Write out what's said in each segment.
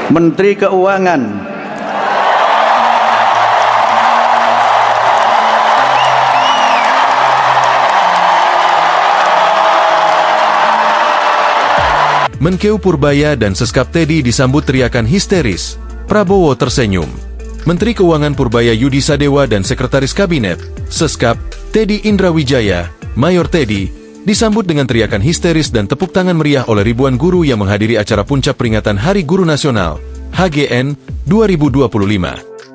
Menteri Keuangan, Menkeu Purbaya dan Seskap Teddy disambut teriakan histeris. Prabowo tersenyum. Menteri Keuangan Purbaya Yudi Sadewa dan Sekretaris Kabinet, Seskap, Teddy Indrawijaya, Mayor Teddy, disambut dengan teriakan histeris dan tepuk tangan meriah oleh ribuan guru yang menghadiri acara puncak peringatan Hari Guru Nasional, HGN, 2025.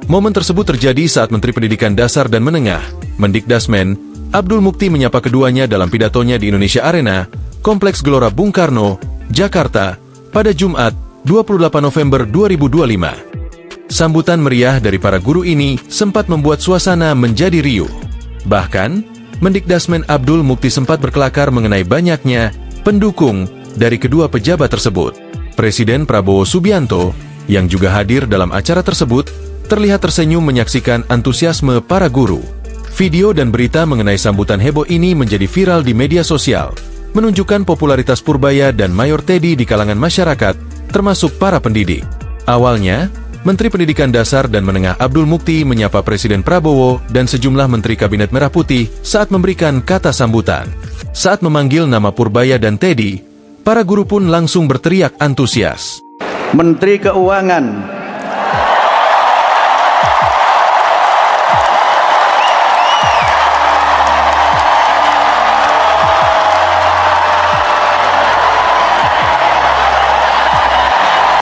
Momen tersebut terjadi saat Menteri Pendidikan Dasar dan Menengah, Mendikdasmen, Abdul Mukti menyapa keduanya dalam pidatonya di Indonesia Arena, Kompleks Gelora Bung Karno, Jakarta, pada Jumat, 28 November 2025. Sambutan meriah dari para guru ini sempat membuat suasana menjadi riuh. Bahkan, Mendikdasmen Abdul Mukti sempat berkelakar mengenai banyaknya pendukung dari kedua pejabat tersebut. Presiden Prabowo Subianto, yang juga hadir dalam acara tersebut, terlihat tersenyum menyaksikan antusiasme para guru. Video dan berita mengenai sambutan heboh ini menjadi viral di media sosial, menunjukkan popularitas Purbaya dan Mayor Teddy di kalangan masyarakat, termasuk para pendidik. Awalnya, Menteri Pendidikan Dasar dan Menengah Abdul Mukti menyapa Presiden Prabowo dan sejumlah Menteri Kabinet Merah Putih saat memberikan kata sambutan. Saat memanggil nama Purbaya dan Teddy, para guru pun langsung berteriak antusias. Menteri Keuangan,